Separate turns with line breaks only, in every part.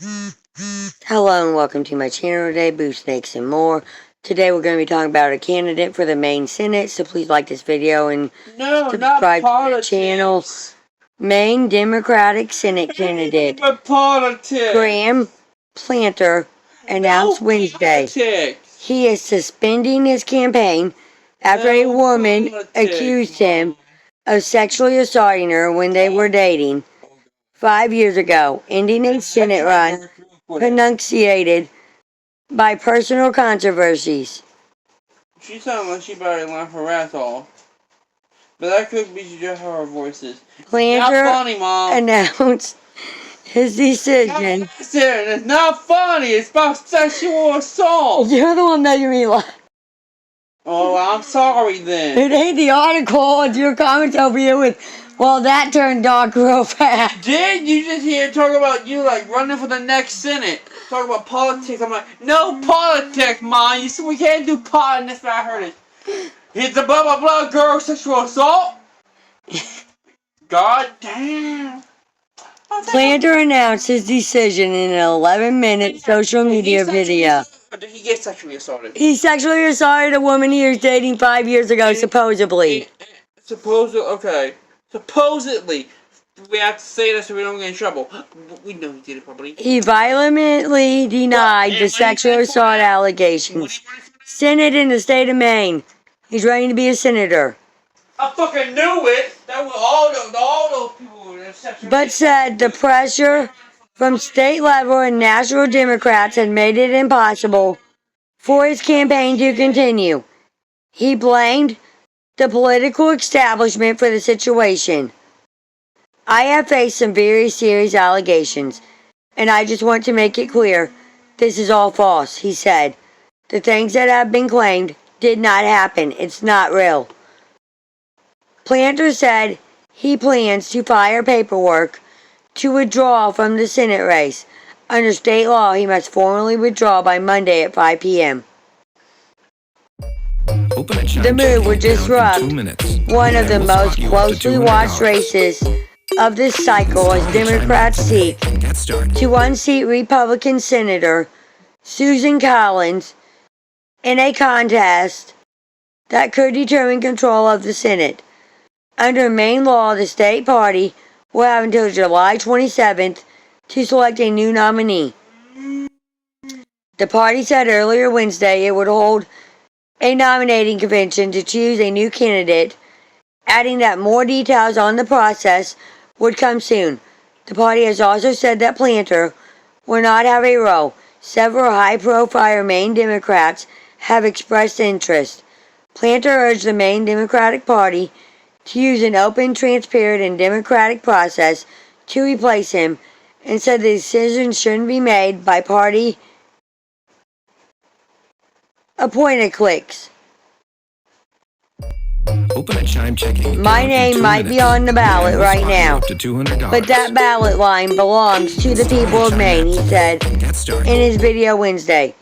Hello and welcome to my channel today, Boo Snakes and More. Today we're going to be talking about a candidate for the Maine Senate, so please like this video and subscribe to the channel. Maine Democratic Senate candidate Graham Platner announced Wednesday he is suspending his campaign after a woman accused him of sexually assaulting her when they were dating 5 years ago, ending a Senate run punctuated by personal controversies.
She sounds like she better laugh her ass off. But that could be just how her voice is.
Platner
not funny, Mom.
announced his decision.
It's not funny. It's about sexual assault.
You're the one making me laugh.
Oh, I'm sorry then.
It ain't the article. It's your comments over here with, well, that turned dark real fast.
Did you just hear talk about you like running for the next Senate? Talk about politics. I'm like, no politics, Mom. You see, we can't do politics. That's what I heard it. It's a blah blah blah girl sexual assault. God damn.
Platner announced his decision in an 11-minute social media video.
Or did he get sexually assaulted?
He sexually assaulted a woman he was dating 5 years ago, supposedly.
Okay. Supposedly. We have to say that so we don't get in trouble. We know he did it probably.
He violently denied the sexual assault allegations. Senate in the state of Maine. He's running to be a senator.
I fucking knew it. That was all those people that sexually.
But said the pressure from state level and national Democrats had made it impossible for his campaign to continue. He blamed the political establishment for the situation. I have faced some very serious allegations, and I just want to make it clear, this is all false, he said. The things that have been claimed did not happen. It's not real. Platner said he plans to file paperwork to withdraw from the Senate race. Under state law, he must formally withdraw by Monday at 5 p.m. The move would disrupt one of the most closely watched races of this cycle as Democrats seek to unseat Republican Senator Susan Collins in a contest that could determine control of the Senate. Under Maine law, the state party will have until July 27th to select a new nominee. The party said earlier Wednesday it would hold a nominating convention to choose a new candidate, adding that more details on the process would come soon. The party has also said that Platner will not have a role. Several high-profile Maine Democrats have expressed interest. Platner urged the Maine Democratic Party to use an open, transparent, and democratic process to replace him, and said the decision shouldn't be made by party appointed cliques. My name might be on the ballot right now, but that ballot line belongs to the people of Maine, he said in his video Wednesday.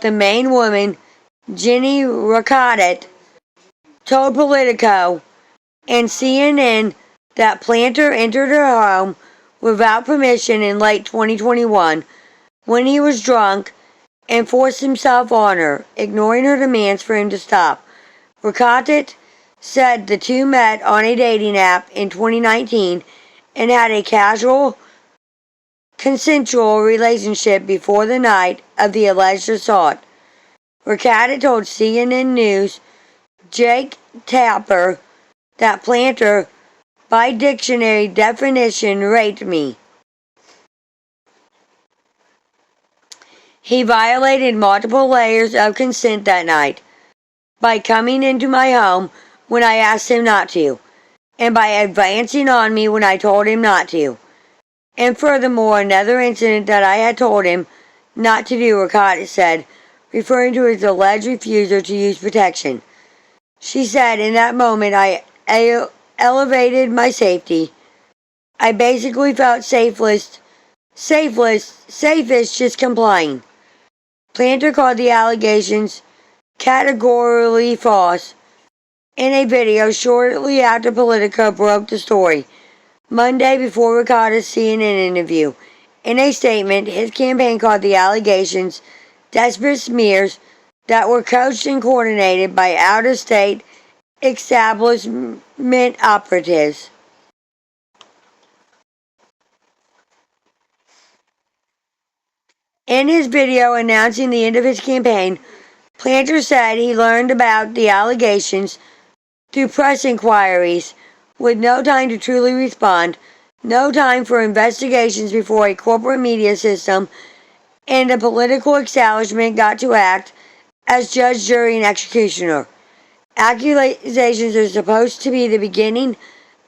The Maine woman, Jenny Riccati, told Politico and CNN that Platner entered her home without permission in late 2021 when he was drunk and forced himself on her, ignoring her demands for him to stop. Riccati said the two met on a dating app in 2019 and had a casual, consensual relationship before the night of the alleged assault. Riccati told CNN News' Jake Tapper that Platner, by dictionary definition, raped me. He violated multiple layers of consent that night by coming into my home when I asked him not to, and by advancing on me when I told him not to. And furthermore, another incident that I had told him not to do, Riccati said, referring to his alleged refusal to use protection. She said, in that moment, I elevated my safety. I basically felt safest just complying. Platner called the allegations categorically false in a video shortly after Politico broke the story Monday before Riccati's CNN interview. In a statement, his campaign called the allegations desperate smears that were coached and coordinated by out-of-state establishment operatives. In his video announcing the end of his campaign, Platner said he learned about the allegations through press inquiries, with no time to truly respond, no time for investigations before a corporate media system and the political establishment got to act as judge, jury, and executioner. Accusations are supposed to be the beginning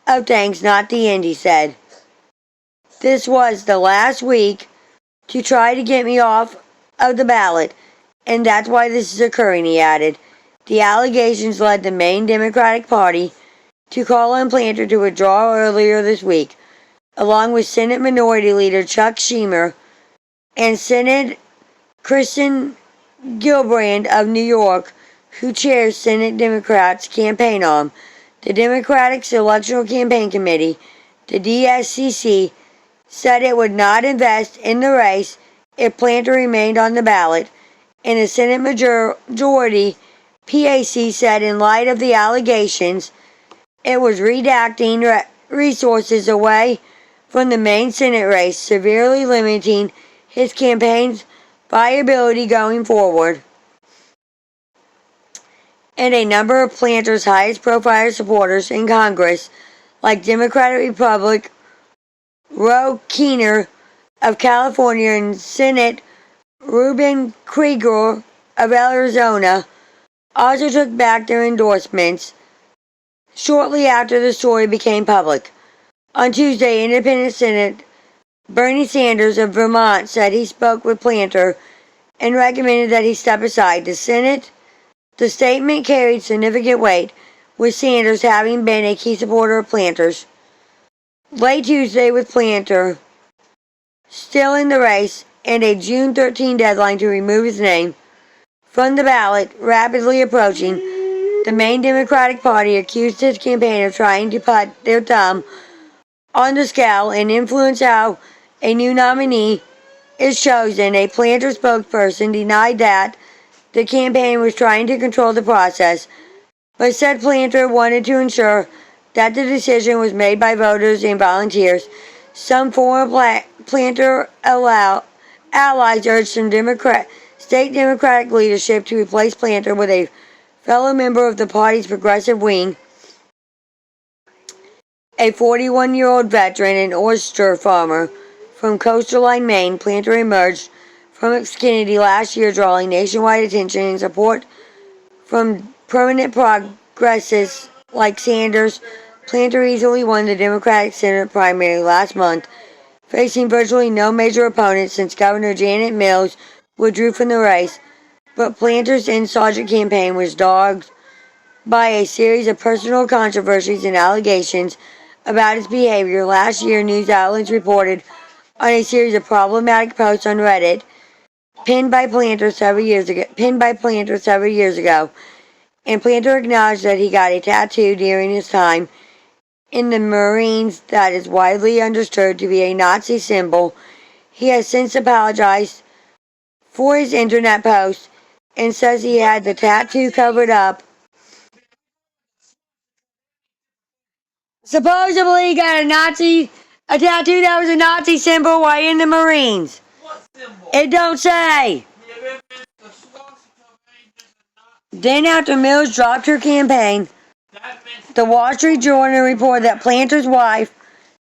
of things, not the end, he said. This was the last week to try to get me off of the ballot, and that's why this is occurring, he added. The allegations led the Maine Democratic Party to call on Platner to withdraw earlier this week, along with Senate Minority Leader Chuck Schumer and Senate Kristen Gillibrand of New York, who chairs Senate Democrats' campaign arm. The Democratic Electoral Campaign Committee, the DSCC, said it would not invest in the race if Platner remained on the ballot, and the Senate majority, PAC, said in light of the allegations, it was redirecting resources away from the Maine Senate race, severely limiting his campaign's viability going forward. And a number of Platner's highest profile supporters in Congress, like Democratic Republican Roe Keener of California and Senate Ruben Krieger of Arizona, also took back their endorsements shortly after the story became public. On Tuesday, Independent Senator Bernie Sanders of Vermont said he spoke with Platner and recommended that he step aside. The statement carried significant weight, with Sanders having been a key supporter of Platner's. Late Tuesday, with Platner still in the race and a June 13 deadline to remove his name from the ballot rapidly approaching, the Maine Democratic Party accused his campaign of trying to put their thumb on the scale and influence how a new nominee is chosen. A Platner spokesperson denied that the campaign was trying to control the process, but said Platner wanted to ensure that the decision was made by voters and volunteers. Some former Platner allies urged some state Democratic leadership to replace Platner with a fellow member of the party's progressive wing, a 41-year-old veteran and oyster farmer from coastal-line Maine. Platner emerged from obscurity last year, drawing nationwide attention and support from prominent progressives like Sanders. Platner easily won the Democratic Senate primary last month, facing virtually no major opponents since Governor Janet Mills withdrew from the race. But Platner's insurgent campaign was dogged by a series of personal controversies and allegations about his behavior. Last year, news outlets reported on a series of problematic posts on Reddit pinned by Platner several years ago, and Platner acknowledged that he got a tattoo during his time in the Marines that is widely understood to be a Nazi symbol. He has since apologized for his internet post and says he had the tattoo covered up. Supposedly he got a tattoo that was a Nazi symbol while in the Marines.
What symbol?
It don't say.
Yeah, the swastika ain't just a
Then after Mills dropped her campaign, the Wall Street Journal reported that Platner's wife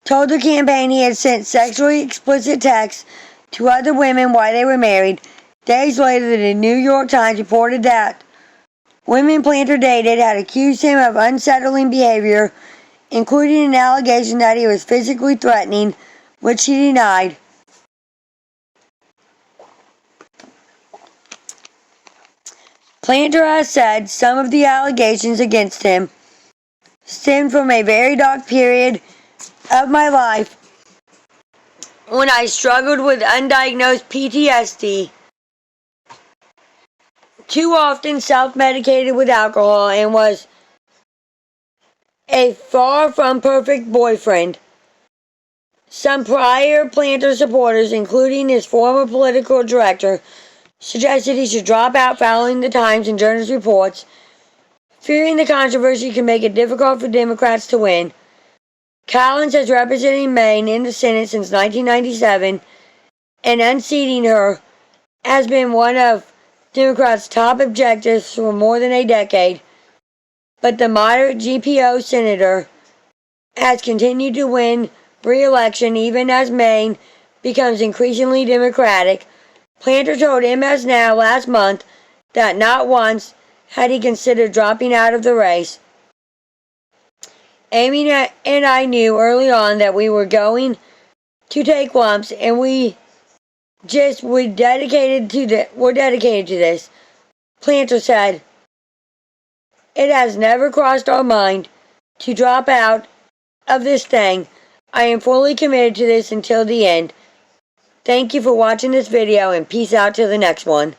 told the campaign he had sent sexually explicit texts to other women while they were married. Days later, the New York Times reported that women Platner dated had accused him of unsettling behavior, including an allegation that he was physically threatening, which he denied. Platner has said some of the allegations against him stemmed from a very dark period of my life when I struggled with undiagnosed PTSD, too often self-medicated with alcohol, and was a far from perfect boyfriend. Some prior Platner supporters, including his former political director, suggested he should drop out following the Times and Journal's reports, fearing the controversy could make it difficult for Democrats to win. Collins has represented Maine in the Senate since 1997, and unseating her has been one of Democrats' top objectives for more than a decade. But the moderate GPO senator has continued to win re-election even as Maine becomes increasingly Democratic. Platner told MS Now last month that not once had he considered dropping out of the race. Amy and I knew early on that we were going to take lumps, and we're dedicated to this. Platner said, "It has never crossed our mind to drop out of this thing. I am fully committed to this until the end. Thank you for watching this video, and peace out till the next one."